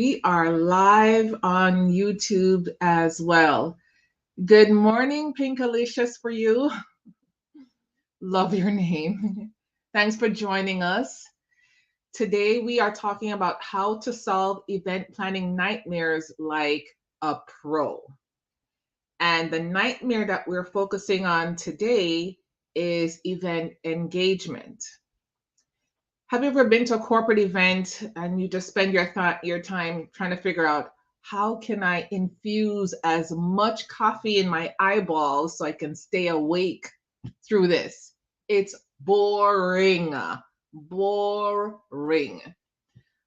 we are live on YouTube as well. Good morning, Pinkalicious for you. Love your name. Thanks for joining us. Today we are talking about how to solve event planning nightmares like a pro. And the nightmare that we're focusing on today is event engagement. Have you ever been to a corporate event and you just spend your time trying to figure out how can I infuse as much coffee in my eyeballs so I can stay awake through this? It's boring, boring.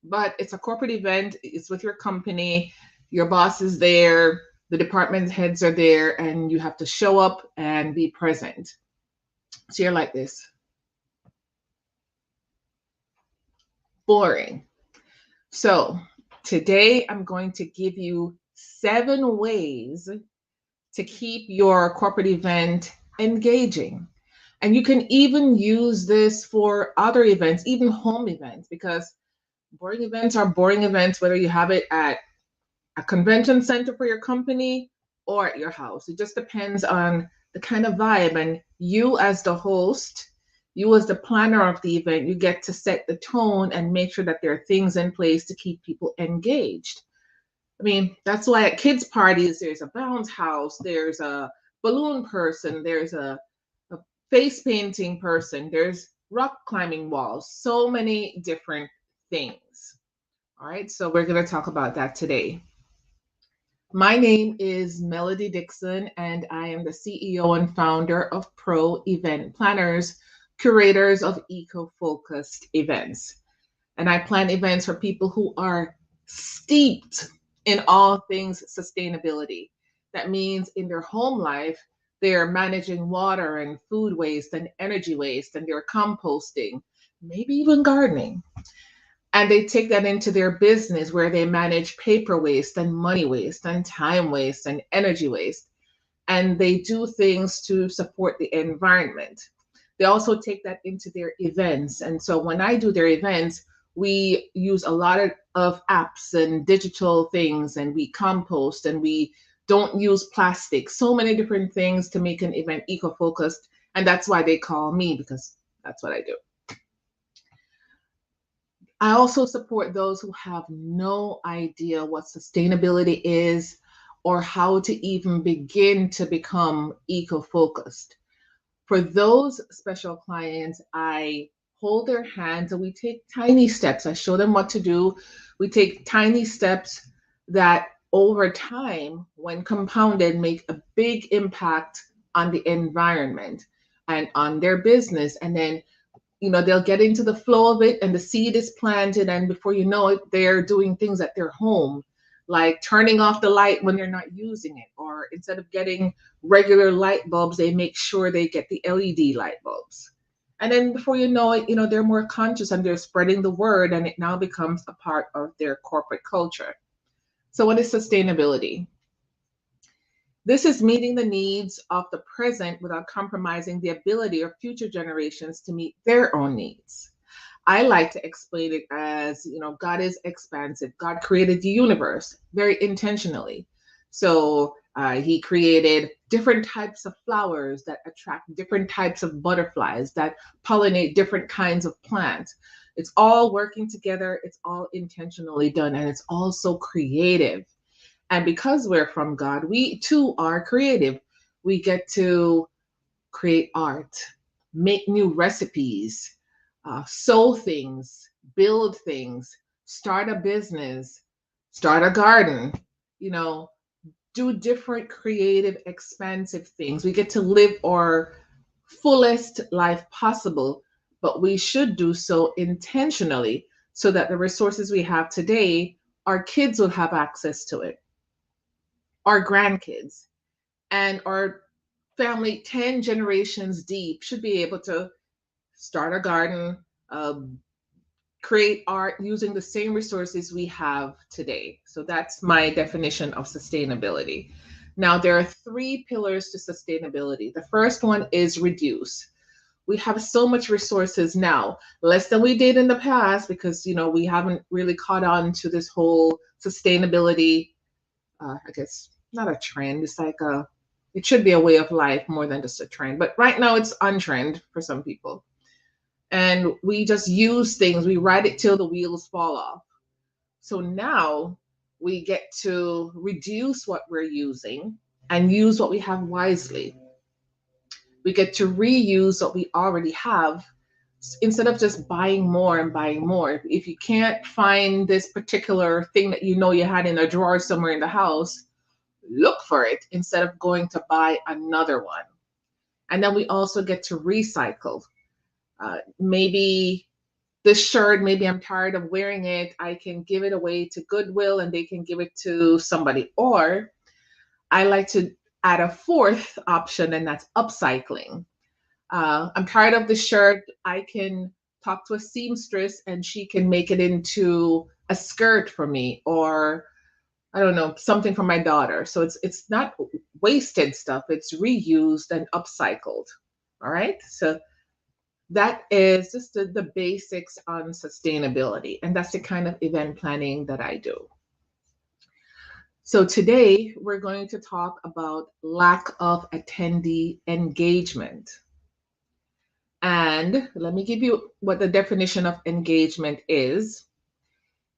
But it's a corporate event, it's with your company, your boss is there, the department heads are there, and you have to show up and be present. So you're like this. Boring. So today I'm going to give you 7 ways to keep your corporate event engaging. And you can even use this for other events, even home events, because boring events are boring events, whether you have it at a convention center for your company or at your house. It just depends on the kind of vibe. And you as the host, you as the planner of the event, you get to set the tone and make sure that there are things in place to keep people engaged. I mean, that's why at kids' parties, there's a bounce house, there's a balloon person, there's a face painting person, there's rock climbing walls, so many different things. All right, so we're going to talk about that today. My name is Melody Dixon, and I am the CEO and founder of Pro Event Planners, curators of eco-focused events. And I plan events for people who are steeped in all things sustainability. That means in their home life, they're managing water and food waste and energy waste, and they're composting, maybe even gardening. And they take that into their business where they manage paper waste and money waste and time waste and energy waste. And they do things to support the environment. They also take that into their events. And so when I do their events, we use a lot of apps and digital things, and we compost, and we don't use plastic, so many different things to make an event eco-focused. And that's why they call me, because that's what I do. I also support those who have no idea what sustainability is or how to even begin to become eco-focused. For those special clients, I hold their hands and we take tiny steps. I show them what to do. We take tiny steps that over time, when compounded, make a big impact on the environment and on their business. And then they'll get into the flow of it and the seed is planted, and before you know it, they're doing things at their home, like turning off the light when they're not using it, or instead of getting regular light bulbs, they make sure they get the LED light bulbs. And then before you know it, they're more conscious and they're spreading the word, and it now becomes a part of their corporate culture. So what is sustainability? This is meeting the needs of the present without compromising the ability of future generations to meet their own needs. I like to explain it as, God is expansive. God created the universe very intentionally. So he created different types of flowers that attract different types of butterflies that pollinate different kinds of plants. It's all working together. It's all intentionally done, and it's all so creative. And because we're from God, we too are creative. We get to create art, make new recipes, sew things, build things, start a business, start a garden, do different creative, expansive things. We get to live our fullest life possible, but we should do so intentionally so that the resources we have today, our kids will have access to it, our grandkids, and our family 10 generations deep should be able to start a garden, create art using the same resources we have today. So that's my definition of sustainability. Now, there are 3 pillars to sustainability. The first one is reduce. We have so much resources now, less than we did in the past, because we haven't really caught on to this whole sustainability. I guess not a trend. It's like it should be a way of life more than just a trend. But right now it's on trend for some people. And we just use things, we ride it till the wheels fall off. So now we get to reduce what we're using and use what we have wisely. We get to reuse what we already have instead of just buying more and buying more. If you can't find this particular thing that you had in a drawer somewhere in the house, look for it instead of going to buy another one. And then we also get to recycle. Maybe this shirt, maybe I'm tired of wearing it. I can give it away to Goodwill and they can give it to somebody. Or I like to add a fourth option, and that's upcycling. I'm tired of the shirt. I can talk to a seamstress and she can make it into a skirt for me, or I don't know, something for my daughter. So it's not wasted stuff. It's reused and upcycled. All right. So that is just the basics on sustainability. And that's the kind of event planning that I do. So today we're going to talk about lack of attendee engagement. And let me give you what the definition of engagement is.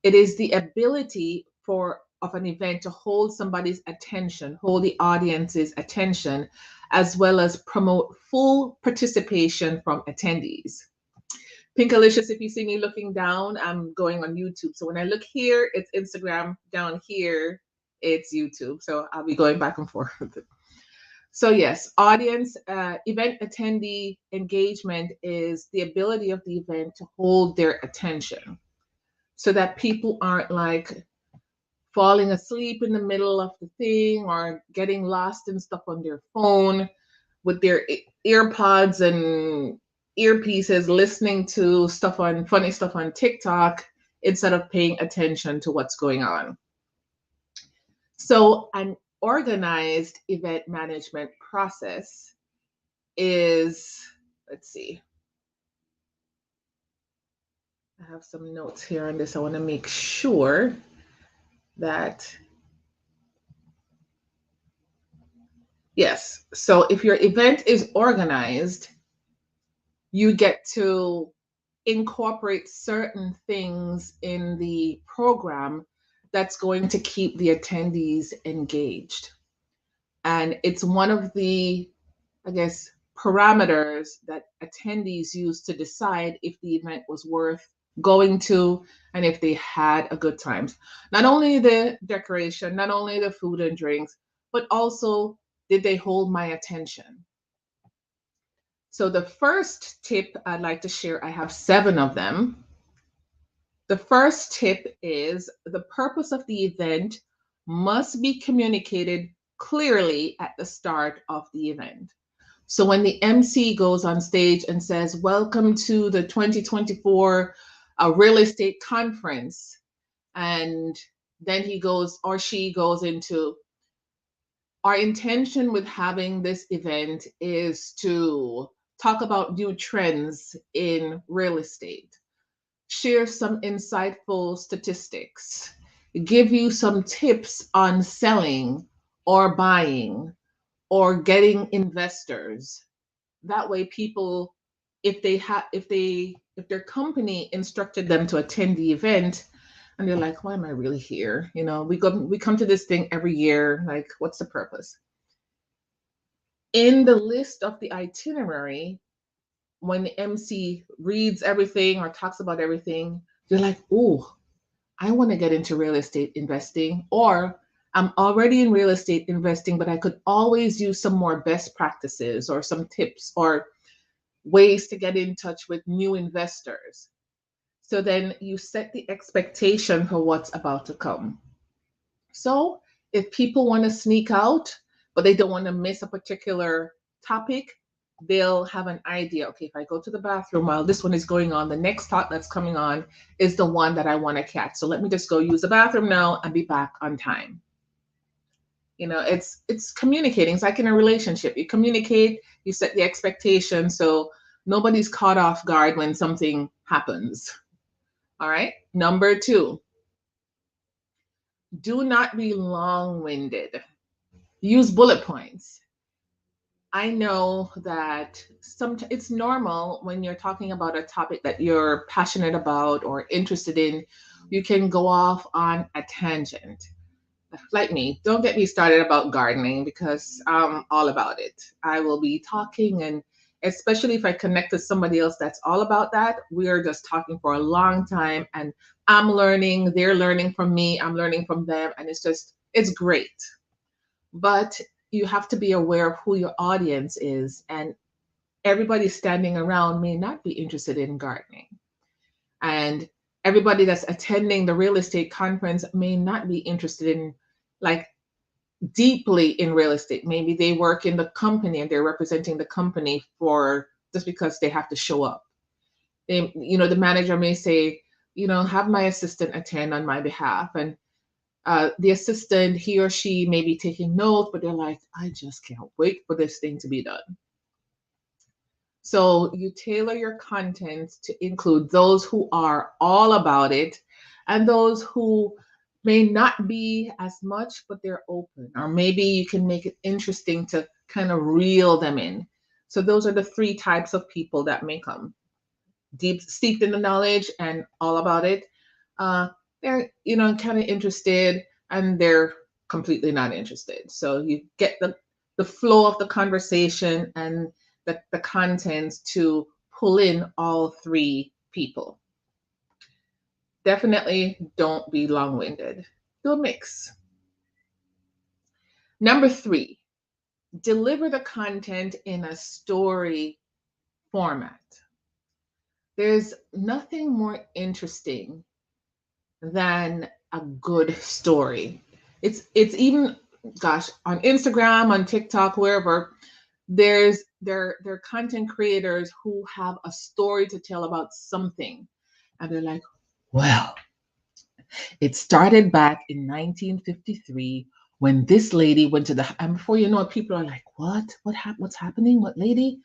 It is the ability of an event to hold somebody's attention, hold the audience's attention, as well as promote full participation from attendees. Pinkalicious, if you see me looking down, I'm going on YouTube. So when I look here, it's Instagram. Down here, it's YouTube. So I'll be going back and forth. So yes, event attendee engagement is the ability of the event to hold their attention so that people aren't like falling asleep in the middle of the thing or getting lost in stuff on their phone with their earpods and earpieces listening to funny stuff on TikTok instead of paying attention to what's going on. So an organized event management process is, let's see, I have some notes here on this. I want to make sure that, yes, so if your event is organized, you get to incorporate certain things in the program that's going to keep the attendees engaged. And it's one of the, I guess, parameters that attendees use to decide if the event was worth going to and if they had a good time. Not only the decoration, not only the food and drinks, but also did they hold my attention? So the first tip I'd like to share, I have 7 of them. The first tip is the purpose of the event must be communicated clearly at the start of the event. So when the MC goes on stage and says, "Welcome to the 2024 real estate conference," and then he goes or she goes into, our intention with having this event is to talk about new trends in real estate, share some insightful statistics, give you some tips on selling or buying or getting investors. That way people, if their company instructed them to attend the event and they're like, why am I really here? We come to this thing every year, like, what's the purpose? In the list of the itinerary, when the MC reads everything or talks about everything, you're like, oh, I want to get into real estate investing, or I'm already in real estate investing, but I could always use some more best practices or some tips or ways to get in touch with new investors. So then you set the expectation for what's about to come. So if people want to sneak out, but they don't want to miss a particular topic, they'll have an idea. Okay, if I go to the bathroom while this one is going on, the next talk that's coming on is the one that I want to catch. So let me just go use the bathroom now and be back on time. It's communicating. It's like in a relationship. You communicate, you set the expectation. So Nobody's caught off guard when something happens. All right. Number two, do not be long winded. Use bullet points. I know that sometimes it's normal when you're talking about a topic that you're passionate about or interested in, you can go off on a tangent. Like me, don't get me started about gardening because I'm all about it. I will be talking, and especially if I connect with somebody else that's all about that, we're just talking for a long time, and I'm learning, they're learning from me, I'm learning from them, and it's great. But you have to be aware of who your audience is, and everybody standing around may not be interested in gardening. And everybody that's attending the real estate conference may not be interested in, like, deeply in real estate. Maybe they work in the company and they're representing the company for just because they have to show up. The manager may say, have my assistant attend on my behalf. And the assistant, he or she may be taking notes, but they're like, I just can't wait for this thing to be done. So you tailor your content to include those who are all about it and those who may not be as much, but they're open. Or maybe you can make it interesting to kind of reel them in. So those are the three types of people that may come: deep, steeped in the knowledge and all about it. They're, kind of interested, and they're completely not interested. So you get the flow of the conversation and the contents to pull in all three people. Definitely don't be long-winded. Do a mix. Number three, deliver the content in a story format. There's nothing more interesting than a good story. It's even, gosh, on Instagram, on TikTok, wherever, there are content creators who have a story to tell about something. And they're like, well, it started back in 1953 when this lady went to and before you know it, people are like, what? What's happening? What lady?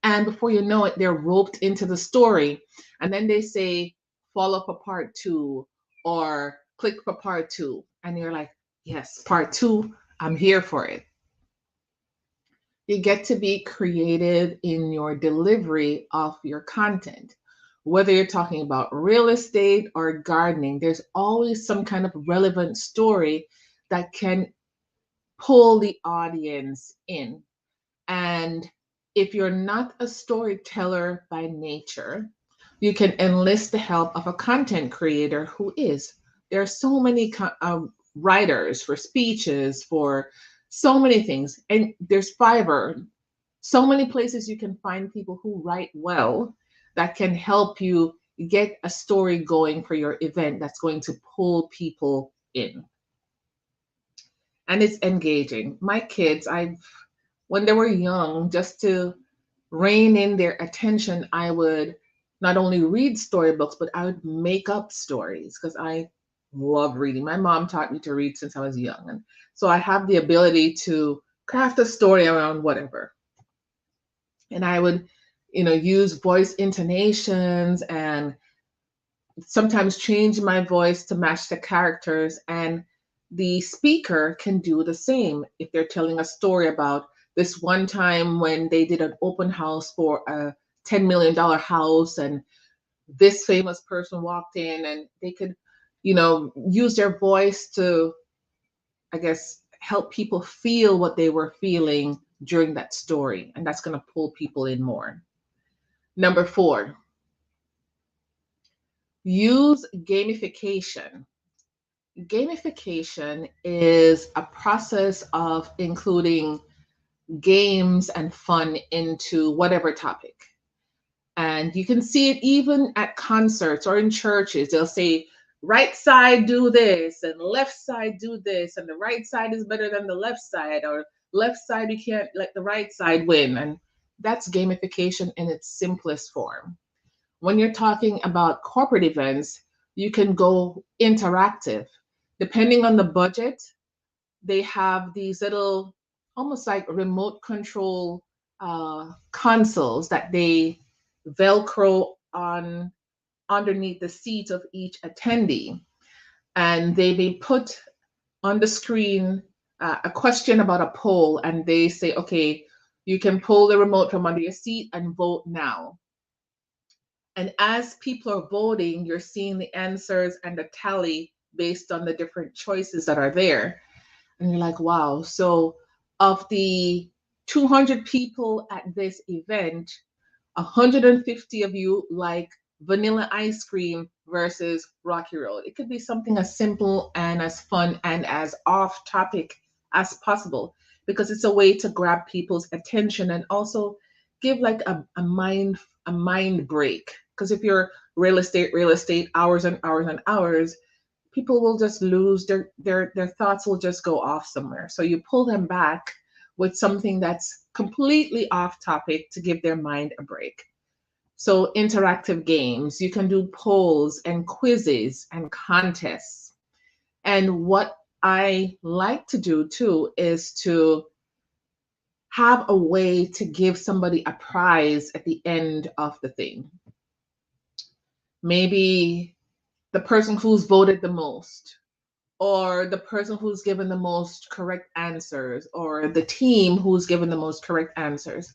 And before you know it, they're roped into the story. And then they say, follow for part two or click for part two. And you're like, yes, part two, I'm here for it. You get to be creative in your delivery of your content. Whether you're talking about real estate or gardening, there's always some kind of relevant story that can pull the audience in. And if you're not a storyteller by nature, you can enlist the help of a content creator who is. There are so many writers for speeches, for so many things. And there's Fiverr, so many places you can find people who write well that can help you get a story going for your event that's going to pull people in. And it's engaging. My kids, when they were young, just to rein in their attention, I would not only read storybooks, but I would make up stories because I love reading. My mom taught me to read since I was young. And so I have the ability to craft a story around whatever. And I would, use voice intonations and sometimes change my voice to match the characters. And the speaker can do the same if they're telling a story about this one time when they did an open house for a $10 million house, and this famous person walked in, and they could, use their voice to, I guess, help people feel what they were feeling during that story. And that's going to pull people in more. Number four, use gamification. Gamification is a process of including games and fun into whatever topic. And you can see it even at concerts or in churches. They'll say, right side do this, and left side do this, and the right side is better than the left side, or left side, we can't let the right side win. And that's gamification in its simplest form. When you're talking about corporate events, you can go interactive. Depending on the budget, they have these little, almost like remote control consoles that they Velcro on underneath the seat of each attendee, and they may put on the screen a question about a poll, and they say, okay, you can pull the remote from under your seat and vote now. And as people are voting, you're seeing the answers and the tally based on the different choices that are there. And you're like, wow. So of the 200 people at this event, 150 of you like vanilla ice cream versus Rocky Road. It could be something as simple and as fun and as off topic as possible, because it's a way to grab people's attention and also give like a mind break. Because if you're real estate, hours and hours and hours, people will just lose their thoughts will just go off somewhere. So you pull them back with something that's completely off topic to give their mind a break. So interactive games, you can do polls and quizzes and contests. And what I like to do too is to have a way to give somebody a prize at the end of the thing. Maybe the person who's voted the most, or the person who's given the most correct answers, or the team who's given the most correct answers.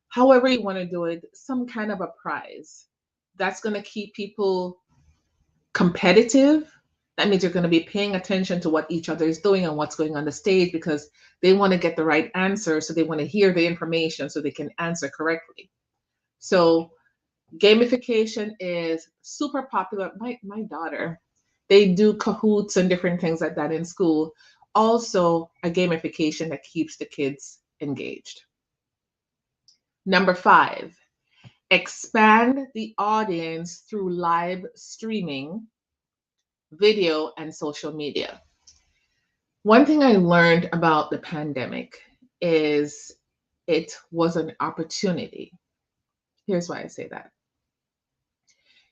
However you want to do it, some kind of a prize. That's going to keep people competitive. That means you're going to be paying attention to what each other is doing and what's going on the stage, because they want to get the right answer. So they want to hear the information so they can answer correctly. So gamification is super popular. My daughter, they do Kahoots and different things like that in school. Also, a gamification that keeps the kids engaged. Number 5, expand the audience through live streaming, video, and social media. One thing I learned about the pandemic is it was an opportunity. Here's why I say that.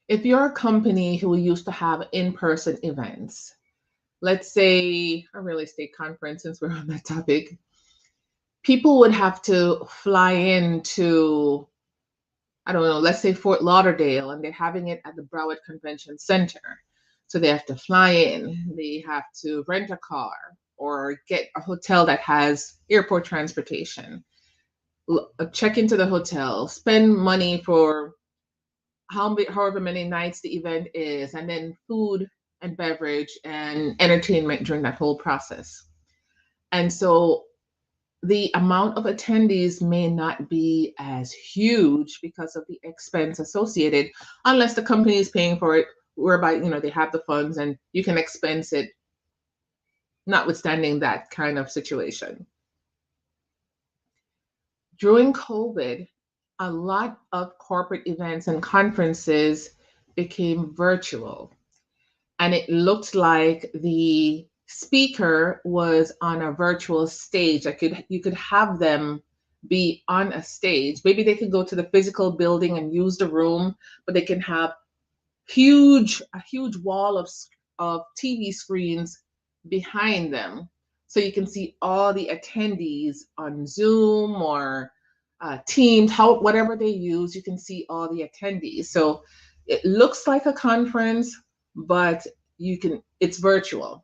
If you're a company who used to have in-person events, let's say a real estate conference, since we're on that topic, people would have to fly into, I don't know, let's say Fort Lauderdale, and they're having it at the Broward Convention Center. So they have to fly in, they have to rent a car or get a hotel that has airport transportation, check into the hotel, spend money for however many nights the event is, and then food and beverage and entertainment during that whole process. And so the amount of attendees may not be as huge because of the expense associated, unless the company is paying for it, whereby they have the funds and you can expense it, notwithstanding that kind of situation. During COVID, a lot of corporate events and conferences became virtual, and it looked like the speaker was on a virtual stage. You could have them be on a stage. Maybe they could go to the physical building and use the room, but they can have a huge wall of TV screens behind them, so you can see all the attendees on Zoom or Teams, whatever they use. You can see all the attendees. So it looks like a conference, but it's virtual.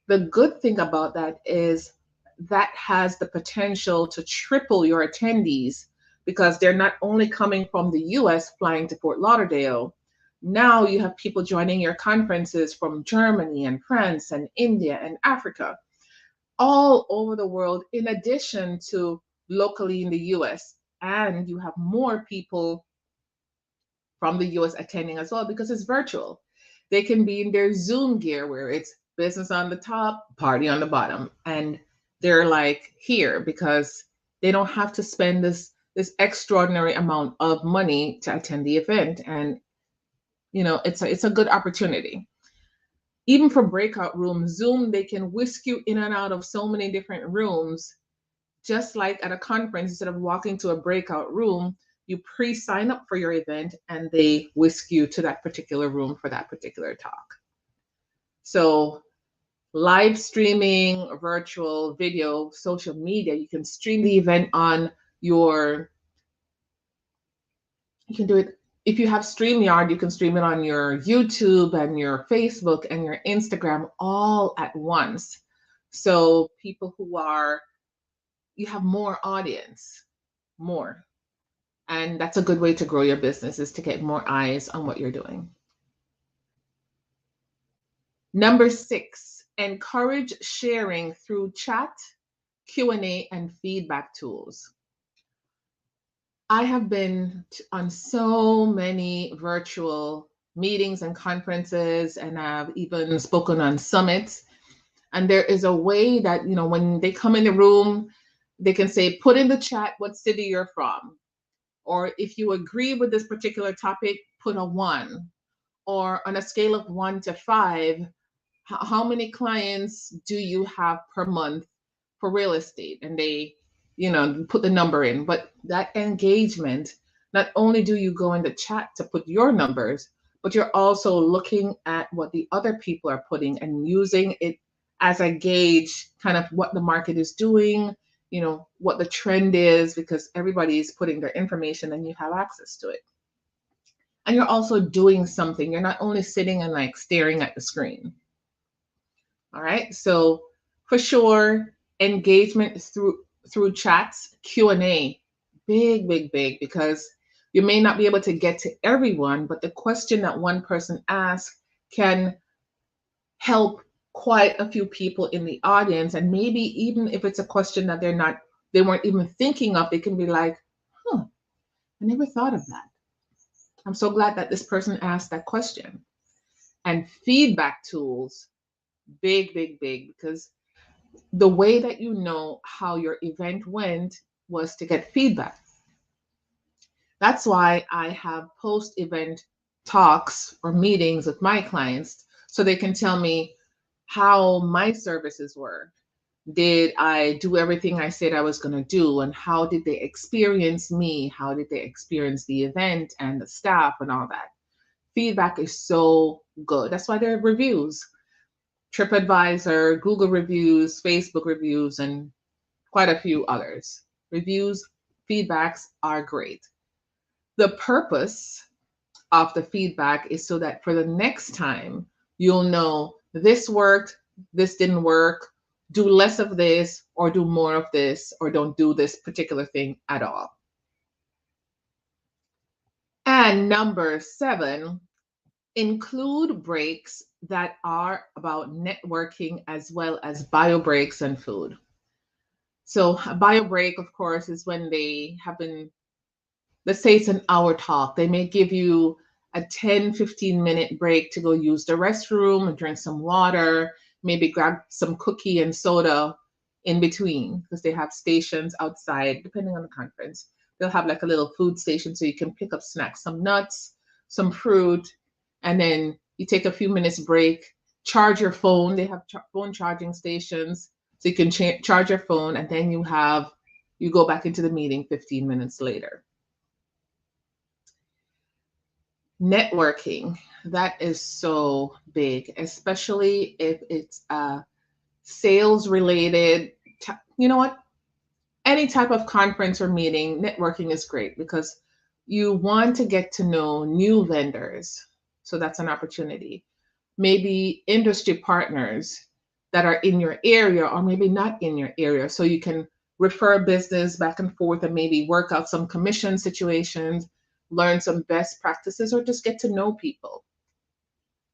The good thing about that is that has the potential to triple your attendees, because they're not only coming from the US flying to Fort Lauderdale. Now you have people joining your conferences from Germany and France and India and Africa, all over the world, in addition to locally in the US. And you have more people from the US attending as well, because it's virtual. They can be in their Zoom gear where it's business on the top, party on the bottom. And they're like here because they don't have to spend this extraordinary amount of money to attend the event. And it's a good opportunity. Even for breakout rooms, Zoom, they can whisk you in and out of so many different rooms. Just like at a conference, instead of walking to a breakout room, you pre-sign up for your event and they whisk you to that particular room for that particular talk. So live streaming, virtual, video, social media, you can stream the event on your You can do it. If you have StreamYard, you can stream it on your YouTube and your Facebook and your Instagram all at once. So people who are, you have more audience, more. And that's a good way to grow your business, is to get more eyes on what you're doing. Number 6, encourage sharing through chat, Q&A, and feedback tools. I have been on so many virtual meetings and conferences, and I've even spoken on summits. And there is a way that, when they come in the room, they can say, put in the chat what city you're from. Or if you agree with this particular topic, put a 1. Or on a scale of 1 to 5, how many clients do you have per month for real estate? And they, put the number in. But that engagement, not only do you go in the chat to put your numbers, but you're also looking at what the other people are putting and using it as a gauge, kind of what the market is doing, what the trend is, because everybody is putting their information and you have access to it. And you're also doing something. You're not only sitting and like staring at the screen. All right. So for sure, engagement through chats, Q&A, big, big, big, because you may not be able to get to everyone, but the question that one person asks can help quite a few people in the audience. And maybe even if it's a question that they weren't even thinking of, they can be like, I never thought of that. I'm so glad that this person asked that question. And feedback tools, big, big, big, because the way that you know how your event went was to get feedback. That's why I have post-event talks or meetings with my clients, so they can tell me how my services were. Did I do everything I said I was going to do? And how did they experience me? How did they experience the event and the staff and all that? Feedback is so good. That's why there are reviews. TripAdvisor, Google reviews, Facebook reviews, and quite a few others. Reviews, feedbacks are great. The purpose of the feedback is so that for the next time, you'll know this worked, this didn't work, do less of this, or do more of this, or don't do this particular thing at all. And number 7, include breaks that are about networking as well as bio breaks and food. So a bio break, of course, is when they have been, let's say it's an hour talk. They may give you a 10-15 minute break to go use the restroom and drink some water, maybe grab some cookie and soda in between, because they have stations outside, depending on the conference. They'll have like a little food station so you can pick up snacks, some nuts, some fruit, and then you take a few minutes break, charge your phone. They have phone charging stations, so you can charge your phone, and then you go back into the meeting 15 minutes later. Networking, that is so big, especially if it's sales related. You know what? Any type of conference or meeting, networking is great because you want to get to know new vendors. So that's an opportunity. Maybe industry partners that are in your area or maybe not in your area. So you can refer business back and forth and maybe work out some commission situations, learn some best practices, or just get to know people.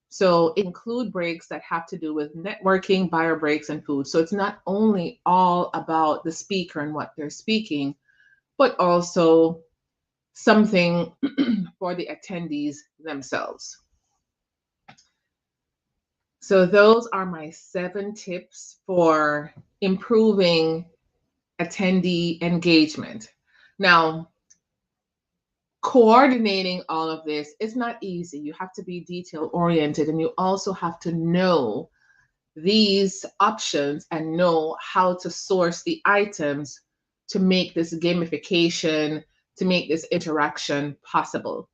So include breaks that have to do with networking, bio breaks, and food. So it's not only all about the speaker and what they're speaking, but also something for the attendees themselves. So those are my 7 tips for improving attendee engagement. Now, coordinating all of this is not easy. You have to be detail oriented, and you also have to know these options and know how to source the items to make this gamification, to make this interaction possible.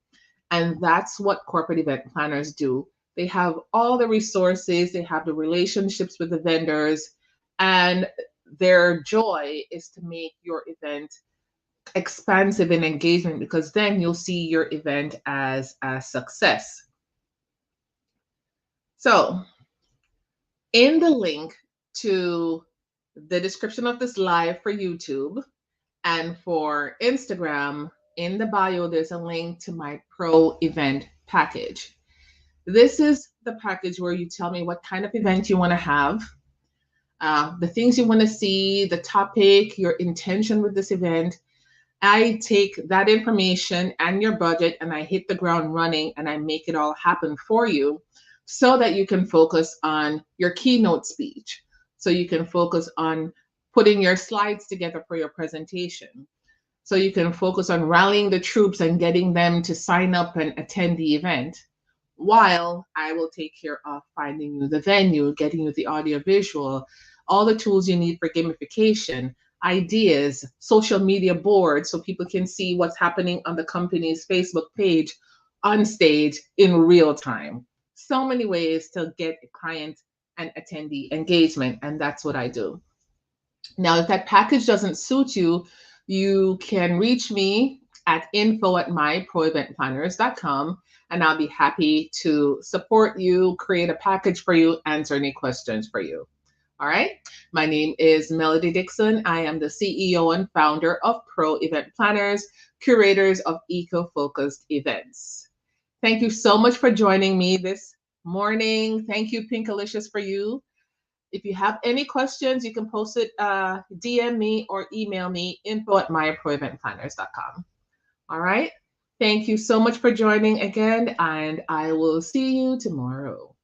And that's what corporate event planners do. They have all the resources, they have the relationships with the vendors, and their joy is to make your event expansive in engagement, because then you'll see your event as a success. So in the link to the description of this live for YouTube and for Instagram, in the bio, there's a link to my pro event package. This is the package where you tell me what kind of event you want to have, the things you want to see, the topic, your intention with this event. I take that information and your budget and I hit the ground running and I make it all happen for you so that you can focus on your keynote speech. So you can focus on putting your slides together for your presentation. So you can focus on rallying the troops and getting them to sign up and attend the event, while I will take care of finding you the venue, getting you the audio visual, all the tools you need for gamification, ideas, social media boards so people can see what's happening on the company's Facebook page on stage in real time. So many ways to get client and attendee engagement, and that's what I do. Now, if that package doesn't suit you, you can reach me at info@myproeventplanners.com, and I'll be happy to support you, create a package for you, answer any questions for you. All right. My name is Melody Dixon. I am the CEO and founder of Pro Event Planners, curators of eco-focused events. Thank you so much for joining me this morning. Thank you, Pinkalicious, for you. If you have any questions, you can post it, DM me or email me, info@myproeventplanners.com. All right. Thank you so much for joining again, and I will see you tomorrow.